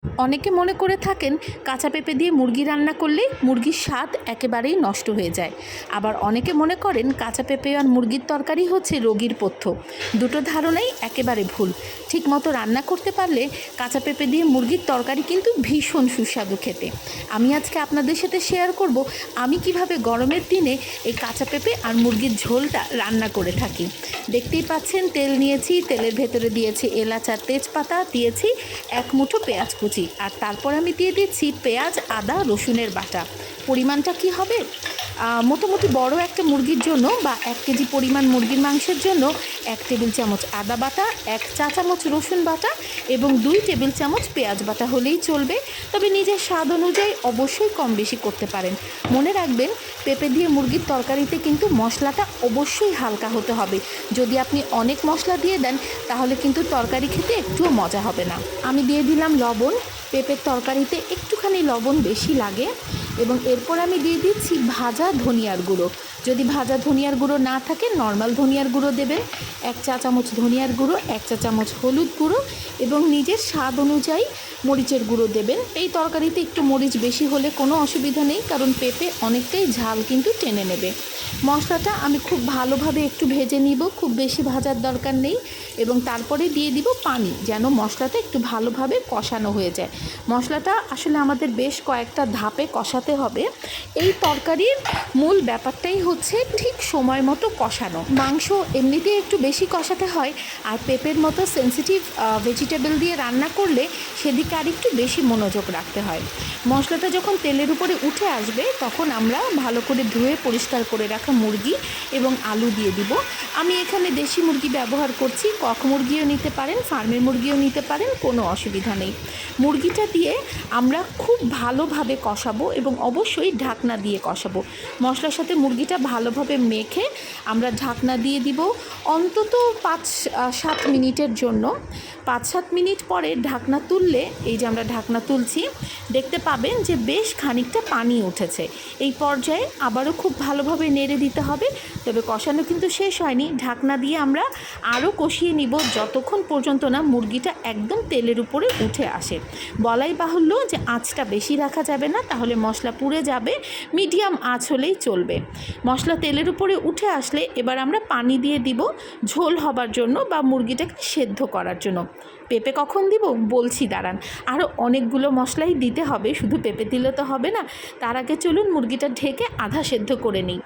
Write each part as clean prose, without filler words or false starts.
অনেকে মনে করে থাকেন কাঁচা পেঁপে দিয়ে মুরগি রান্না করলে মুরগির স্বাদ একেবারেই নষ্ট হয়ে যায়। আবার অনেকে মনে করেন কাঁচা পেঁপে আর মুরগির তরকারি হচ্ছে রোগীর পথ্য। দুটো ধারণাই একেবারে ভুল। ঠিকমতো রান্না করতে পারলে কাঁচা পেঁপে দিয়ে মুরগির তরকারি কিন্তু ভীষণ সুস্বাদু খেতে। আমি আজকে আপনাদের সাথে শেয়ার করব আমি কিভাবে গরমের দিনে এই কাঁচা পেঁপে আর মুরগির ঝোলটা রান্না করে থাকি। দেখতেই পাচ্ছেন তেল নিয়েছি, তেলের ভেতরে দিয়েছি এলাচ আর তেজপাতা, দিয়েছি এক মুঠো পেঁয়াজ কুচি, আর তারপর আমি দিয়ে দিচ্ছি পেঁয়াজ, আদা, রসুনের বাটা। পরিমাণটা কি হবে? মোটামুটি বড় একটা মুরগির জন্য বা 1 কেজি পরিমাণ মুরগির মাংসের জন্য 1 টেবিল চামচ আদা বাটা, 1 চা চামচ রসুন বাটা এবং 2 টেবিল চামচ পেঁয়াজ বাটা হলেই চলবে। তবে নিজের স্বাদ অনুযায়ী অবশ্যই কম বেশি করতে পারেন। মনে রাখবেন, পেঁপে দিয়ে মুরগির তরকারিতে কিন্তু মশলাটা অবশ্যই হালকা হতে হবে। যদি আপনি অনেক মশলা দিয়ে দেন তাহলে কিন্তু তরকারি খেতে একটুও মজা হবে না। আমি দিয়ে দিলাম লবণ। পেঁপের তরকারিতে একটুখানি লবণ বেশি লাগে। এবং এরপর আমি দিয়ে দিচ্ছি ভাজা ধনিয়ার গুঁড়ো। যদি ভাজা ধনিয়ার গুঁড়ো না থাকে নর্মাল ধনিয়ার গুঁড়ো দেবেন। 1 চা চামচ ধনিয়ার গুঁড়ো, 1 চা চামচ হলুদ গুঁড়ো এবং নিজের স্বাদ অনুযায়ী মরিচের গুঁড়ো দেবেন। এই তরকারিতে একটু মরিচ বেশি হলে কোনো অসুবিধা নেই, কারণ পেঁপে অনেকটাই ঝাল কিন্তু টেনে নেবে। মশলাটা আমি খুব ভালোভাবে একটু ভেজে নিব, খুব বেশি ভাজার দরকার নেই। এবং তারপরে দিয়ে দিব পানি, যেন মশলাটা একটু ভালোভাবে কষানো হয়ে যায়। মশলাটা আসলে আমাদের বেশ কয়েকটা ধাপে কষাতে হবে। এই তরকারির মূল ব্যাপারটাই হচ্ছে ঠিক সময় মতো কষানো। মাংস এমনিতেই একটু বেশি কষাতে হয়, আর পেঁপের মতো সেন্সিটিভ ভেজিটেবল দিয়ে রান্না করলে সেদিকে আর একটু বেশি মনোযোগ রাখতে হয়। মশলাটা যখন তেলের উপরে উঠে আসবে তখন আমরা ভালো করে ধুয়ে পরিষ্কার করে রাখা মুরগি এবং আলু দিয়ে দিব। আমি এখানে দেশি মুরগি ব্যবহার করছি, কক মুরগিও নিতে পারেন, ফার্মের মুরগিও নিতে পারেন, কোনো অসুবিধা নেই। মুরগিটা দিয়ে আমরা খুব ভালোভাবে কষাবো এবং অবশ্যই ঢাকনা দিয়ে কষাবো। মশলার সাথে মুরগিটা ভালোভাবে মেখে আমরা ঢাকনা দিয়ে দিব অন্তত 5-7 মিনিটের জন্য। 5-7 মিনিট পরে ঢাকনা তুললে, এই যে আমরা ঢাকনা তুলছি, দেখতে পাবেন যে বেশ খানিকটা পানি উঠেছে। এই পর্যায়ে আবারও খুব ভালোভাবে নেড়ে দিতে হবে। তবে কষানো কিন্তু শেষ হয়নি, ঢাকনা দিয়ে আমরা আরও কষিয়ে নিব যতক্ষণ পর্যন্ত না মুরগিটা একদম তেলের উপরে উঠে আসে। বলাই বাহুল্য যে আঁচটা বেশি রাখা যাবে না, তাহলে মশলা পুড়ে যাবে। মিডিয়াম আঁচ হলেই চলবে। মশলা তেলের উপরে উঠে আসলে এবার আমরা পানি দিয়ে দিব ঝোল হবার জন্য বা মুরগিটাকে সেদ্ধ করার জন্য। পেঁপে কখন দিব বলছি, দাঁড়ান। আরও অনেকগুলো মশলাই দিতে হবে, শুধু পেঁপে দিলে তো হবে না। তার আগে চলুন মুরগিটা ঢেকে আধা সেদ্ধ করে নিই।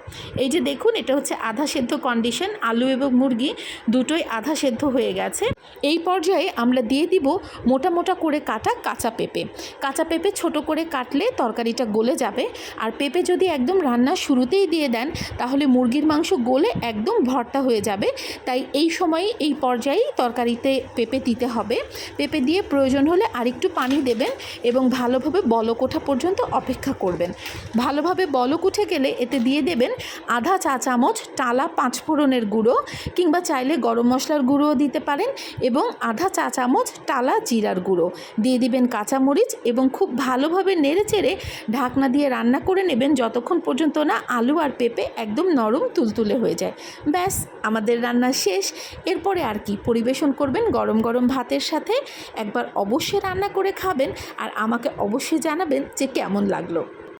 এই যে দেখুন, এটা হচ্ছে আধা সেদ্ধ কন্ডিশন। আলু এবং মুরগি দুটোই আধা সেদ্ধ হয়ে গেছে। এই পর্যায়ে আমরা দিয়ে দিব মোটা মোটা করে কাটা কাঁচা পেঁপে। কাঁচা পেঁপে ছোটো করে কাটলে তরকারিটা গলে যাবে। আর পেঁপে যদি একদম রান্নার শুরুতেই দিয়ে দেন তাহলে মুরগির মাংস গলে একদম ভর্তা হয়ে যাবে। তাই এই সময়ে, এই পর্যায়েই তরকারিতে পেঁপে দিতে হবে। পেঁপে দিয়ে প্রয়োজন হলে আরেকটু পানি দেবেন এবং ভালোভাবে বলক ওঠা পর্যন্ত অপেক্ষা করবেন। ভালোভাবে বলক উঠে গেলে এতে দিয়ে দেবেন আধা চা চামচ টালা 5 ফোড়নের গুঁড়ো, কিংবা চাইলে গরম মশলার গুঁড়োও দিতে পারেন, এবং আধা চা চামচ টালা জিরার গুঁড়ো দিয়ে দিবেন, কাঁচামরিচ, এবং খুব ভালোভাবে নেড়ে চেড়ে ঢাকনা দিয়ে রান্না করে নেবেন যতক্ষণ পর্যন্ত না আলু আর পেঁপে একদম নরম তুলতুলে হয়ে যায়। ব্যাস, আমাদের রান্না শেষ। এরপরে আর কি, পরিবেশন করবেন গরম গরম ভাতের সাথে। একবার অবশ্যই রান্না করে খাবেন আর আমাকে অবশ্যই জানাবেন যে কেমন লাগলো।